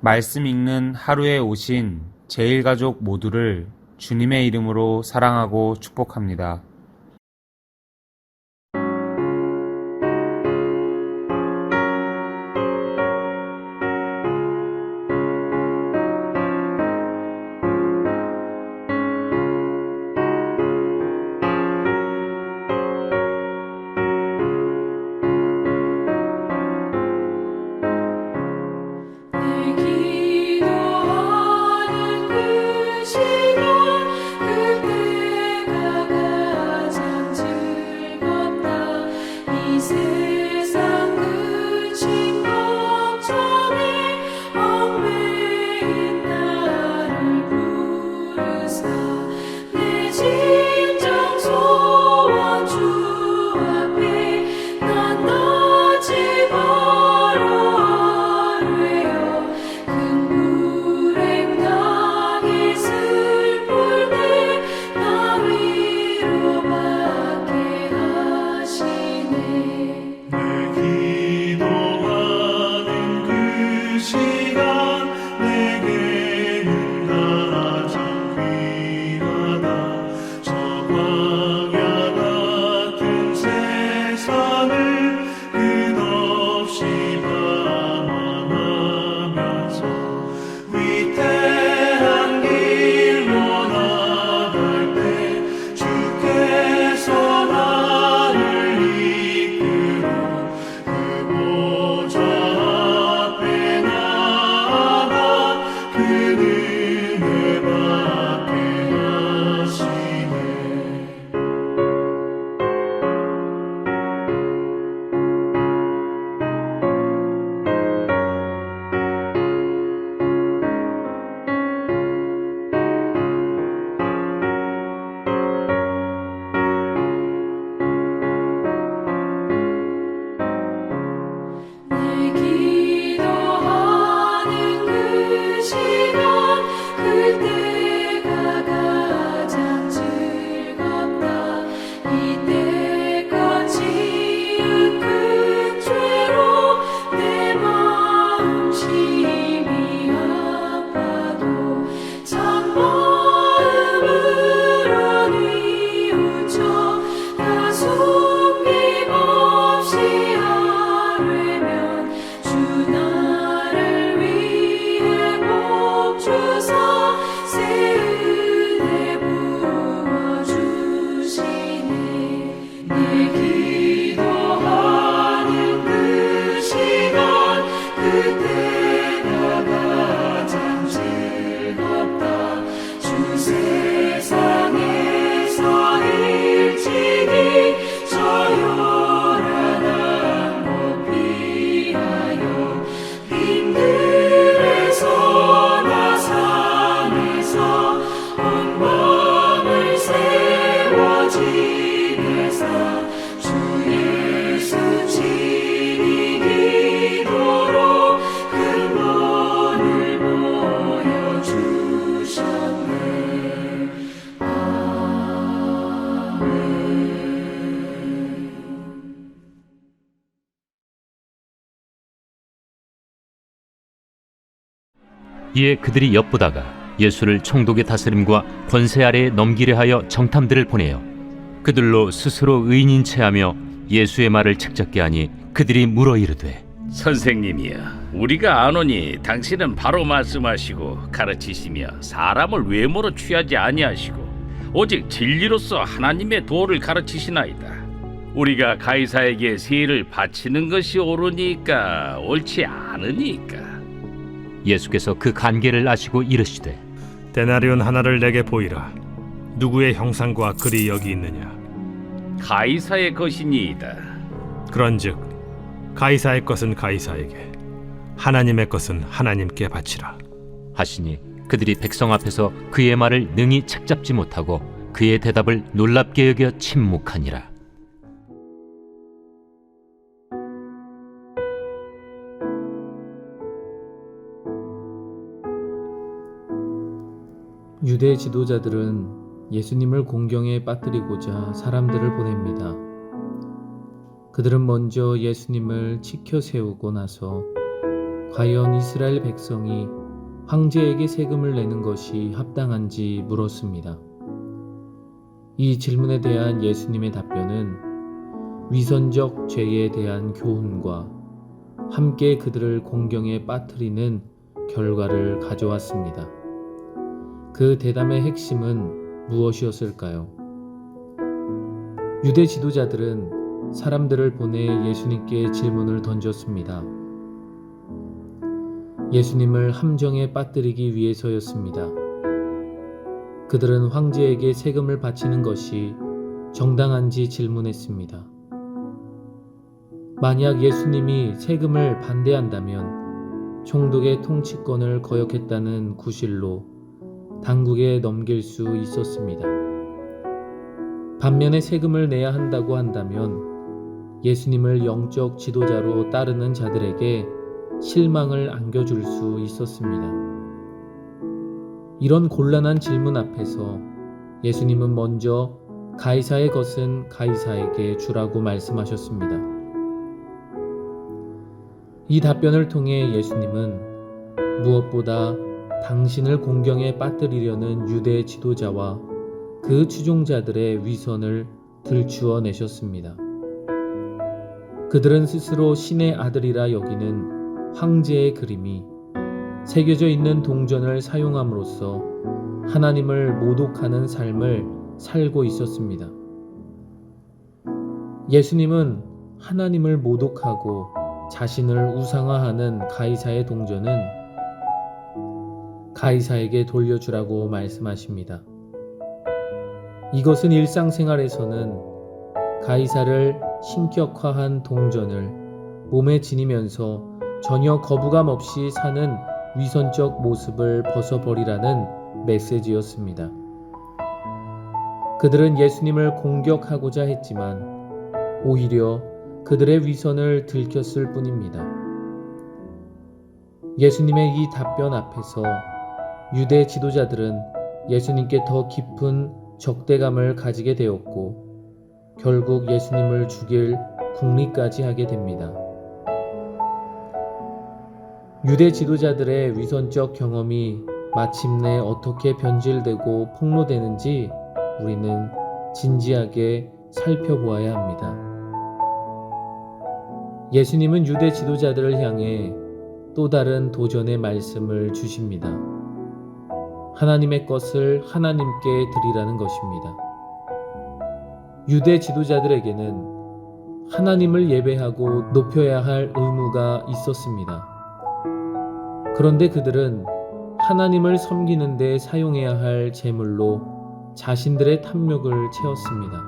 말씀 읽는 하루에 오신 제일가족 모두를 주님의 이름으로 사랑하고 축복합니다. 이에 그들이 엿보다가 예수를 총독의 다스림과 권세 아래에 넘기려 하여 정탐들을 보내어 그들로 스스로 의인인 체하며 예수의 말을 책잡게 하니 그들이 물어 이르되 선생님이여, 우리가 아노니 당신은 바로 말씀하시고 가르치시며 사람을 외모로 취하지 아니하시고 오직 진리로서 하나님의 도를 가르치시나이다. 우리가 가이사에게 세를 바치는 것이 옳으니까 옳지 않으니까. 예수께서 그 간계를 아시고 이르시되 데나리온 하나를 내게 보이라. 누구의 형상과 글이 여기 있느냐? 가이사의 것이니이다. 그런즉 가이사의 것은 가이사에게, 하나님의 것은 하나님께 바치라 하시니 그들이 백성 앞에서 그의 말을 능히 책잡지 못하고 그의 대답을 놀랍게 여겨 침묵하니라. 유대 지도자들은 예수님을 공경에 빠뜨리고자 사람들을 보냅니다. 그들은 먼저 예수님을 치켜 세우고 나서 과연 이스라엘 백성이 황제에게 세금을 내는 것이 합당한지 물었습니다. 이 질문에 대한 예수님의 답변은 위선적 죄에 대한 교훈과 함께 그들을 공경에 빠뜨리는 결과를 가져왔습니다. 그 대담의 핵심은 무엇이었을까요? 유대 지도자들은 사람들을 보내 예수님께 질문을 던졌습니다. 예수님을 함정에 빠뜨리기 위해서였습니다. 그들은 황제에게 세금을 바치는 것이 정당한지 질문했습니다. 만약 예수님이 세금을 반대한다면 총독의 통치권을 거역했다는 구실로 당국에 넘길 수 있었습니다. 반면에 세금을 내야 한다고 한다면 예수님을 영적 지도자로 따르는 자들에게 실망을 안겨줄 수 있었습니다. 이런 곤란한 질문 앞에서 예수님은 먼저 가이사의 것은 가이사에게 주라고 말씀하셨습니다. 이 답변을 통해 예수님은 무엇보다 당신을 공경에 빠뜨리려는 유대 지도자와 그 추종자들의 위선을 들추어 내셨습니다. 그들은 스스로 신의 아들이라 여기는 황제의 그림이 새겨져 있는 동전을 사용함으로써 하나님을 모독하는 삶을 살고 있었습니다. 예수님은 하나님을 모독하고 자신을 우상화하는 가이사의 동전은 가이사에게 돌려주라고 말씀하십니다. 이것은 일상생활에서는 가이사를 신격화한 동전을 몸에 지니면서 전혀 거부감 없이 사는 위선적 모습을 벗어버리라는 메시지였습니다. 그들은 예수님을 공격하고자 했지만 오히려 그들의 위선을 들켰을 뿐입니다. 예수님의 이 답변 앞에서 유대 지도자들은 예수님께 더 깊은 적대감을 가지게 되었고 결국 예수님을 죽일 궁리까지 하게 됩니다. 유대 지도자들의 위선적 경험이 마침내 어떻게 변질되고 폭로되는지 우리는 진지하게 살펴보아야 합니다. 예수님은 유대 지도자들을 향해 또 다른 도전의 말씀을 주십니다. 하나님의 것을 하나님께 드리라는 것입니다. 유대 지도자들에게는 하나님을 예배하고 높여야 할 의무가 있었습니다. 그런데 그들은 하나님을 섬기는 데 사용해야 할 제물로 자신들의 탐욕을 채웠습니다.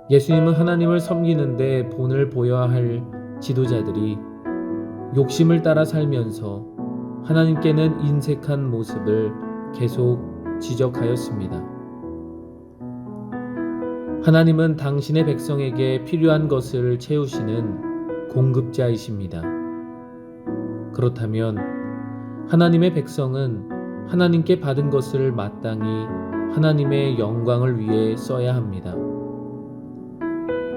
예수님은 하나님을 섬기는 데 본을 보여야 할 지도자들이 욕심을 따라 살면서 하나님께는 인색한 모습을 계속 지적하였습니다. 하나님은 당신의 백성에게 필요한 것을 채우시는 공급자이십니다. 그렇다면 하나님의 백성은 하나님께 받은 것을 마땅히 하나님의 영광을 위해 써야 합니다.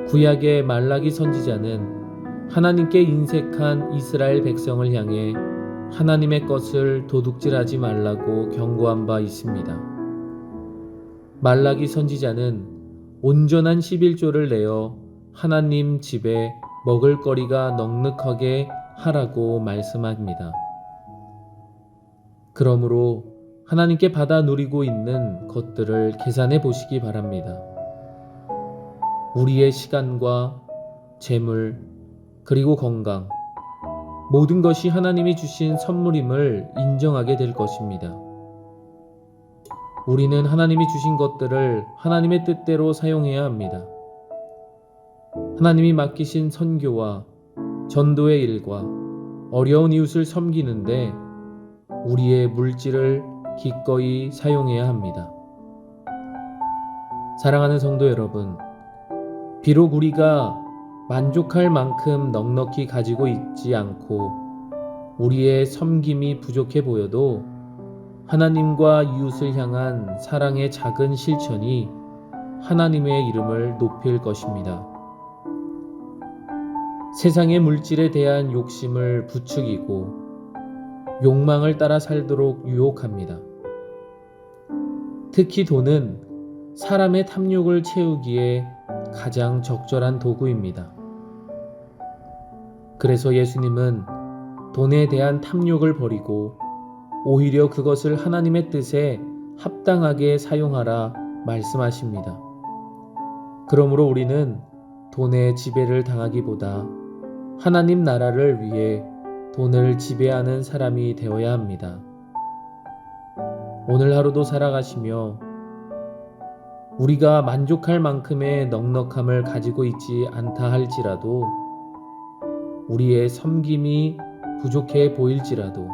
구약의 말라기 선지자는 하나님께 인색한 이스라엘 백성을 향해 하나님의 것을 도둑질하지 말라고 경고한 바 있습니다. 말라기 선지자는 온전한 11조를 내어 하나님 집에 먹을거리가 넉넉하게 하라고 말씀합니다. 그러므로 하나님께 받아 누리고 있는 것들을 계산해 보시기 바랍니다. 우리의 시간과 재물 그리고 건강 모든 것이 하나님이 주신 선물임을 인정하게 될 것입니다. 우리는 하나님이 주신 것들을 하나님의 뜻대로 사용해야 합니다. 하나님이 맡기신 선교와 전도의 일과 어려운 이웃을 섬기는데 우리의 물질을 기꺼이 사용해야 합니다. 사랑하는 성도 여러분, 비록 우리가 만족할 만큼 넉넉히 가지고 있지 않고 우리의 섬김이 부족해 보여도 하나님과 이웃을 향한 사랑의 작은 실천이 하나님의 이름을 높일 것입니다. 세상의 물질에 대한 욕심을 부추기고 욕망을 따라 살도록 유혹합니다. 특히 돈은 사람의 탐욕을 채우기에 가장 적절한 도구입니다. 그래서 예수님은 돈에 대한 탐욕을 버리고 오히려 그것을 하나님의 뜻에 합당하게 사용하라 말씀하십니다. 그러므로 우리는 돈의 지배를 당하기보다 하나님 나라를 위해 돈을 지배하는 사람이 되어야 합니다. 오늘 하루도 살아가시며 우리가 만족할 만큼의 넉넉함을 가지고 있지 않다 할지라도 우리의 섬김이 부족해 보일지라도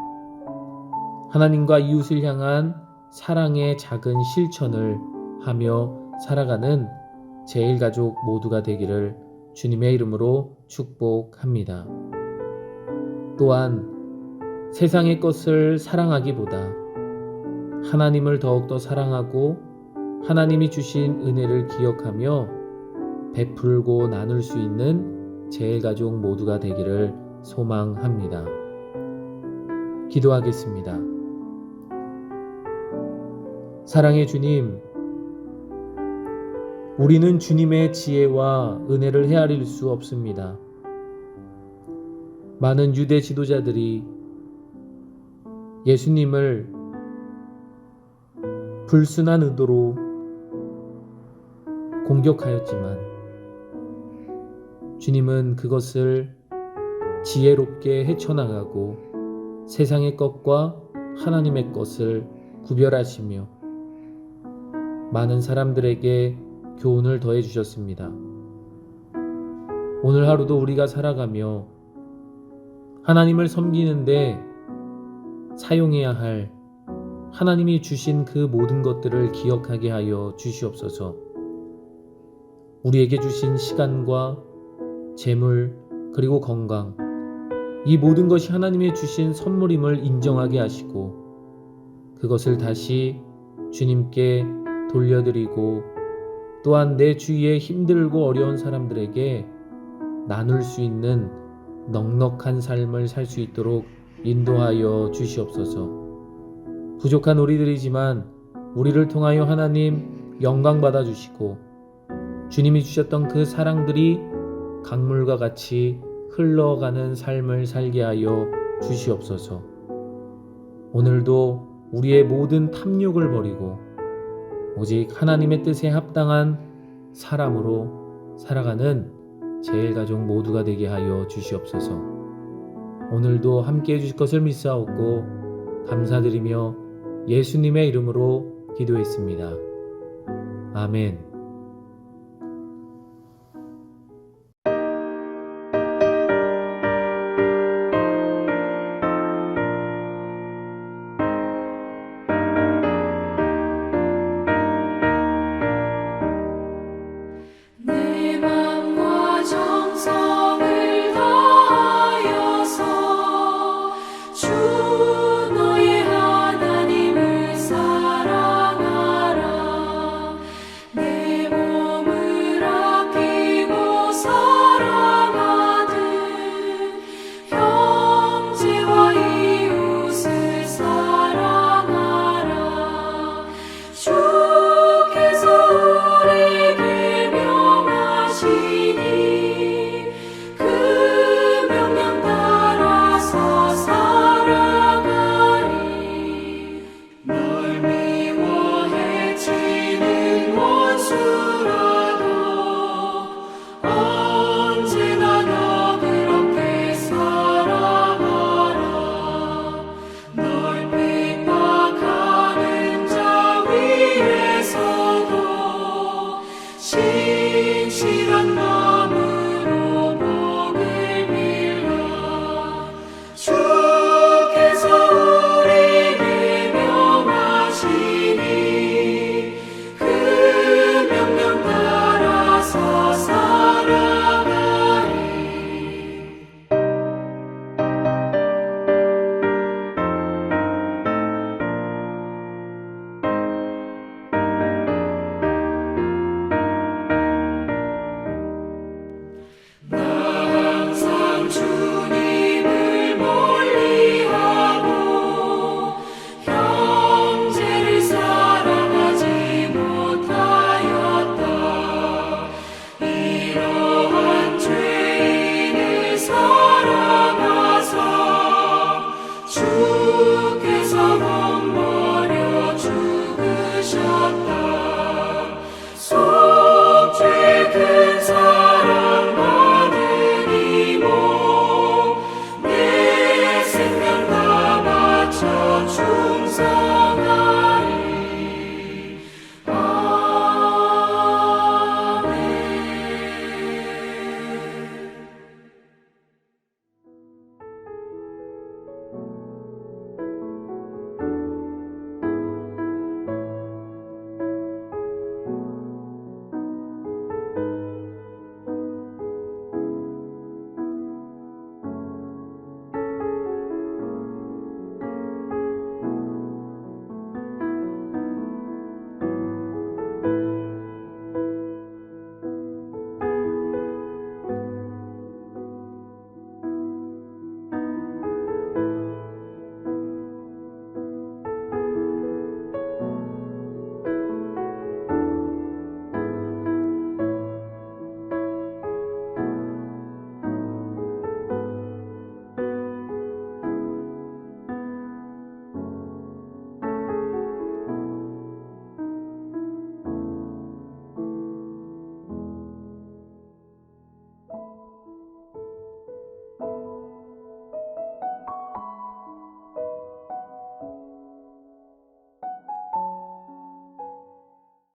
하나님과 이웃을 향한 사랑의 작은 실천을 하며 살아가는 제일가족 모두가 되기를 주님의 이름으로 축복합니다. 또한 세상의 것을 사랑하기보다 하나님을 더욱더 사랑하고 하나님이 주신 은혜를 기억하며 베풀고 나눌 수 있는 제일가족 모두가 되기를 소망합니다. 기도하겠습니다. 사랑의 주님, 우리는 주님의 지혜와 은혜를 헤아릴 수 없습니다. 많은 유대 지도자들이 예수님을 불순한 의도로 공격하였지만 주님은 그것을 지혜롭게 헤쳐나가고 세상의 것과 하나님의 것을 구별하시며 많은 사람들에게 교훈을 더해 주셨습니다. 오늘 하루도 우리가 살아가며 하나님을 섬기는데 사용해야 할 하나님이 주신 그 모든 것들을 기억하게 하여 주시옵소서. 우리에게 주신 시간과 재물 그리고 건강, 이 모든 것이 하나님이 주신 선물임을 인정하게 하시고 그것을 다시 주님께 돌려드리고 또한 내 주위에 힘들고 어려운 사람들에게 나눌 수 있는 넉넉한 삶을 살 수 있도록 인도하여 주시옵소서. 부족한 우리들이지만 우리를 통하여 하나님 영광 받아 주시고 주님이 주셨던 그 사랑들이 강물과 같이 흘러가는 삶을 살게 하여 주시옵소서. 오늘도 우리의 모든 탐욕을 버리고 오직 하나님의 뜻에 합당한 사람으로 살아가는 제일가족 모두가 되게 하여 주시옵소서. 오늘도 함께해 주실 것을 믿사옵고 감사드리며 예수님의 이름으로 기도했습니다. 아멘.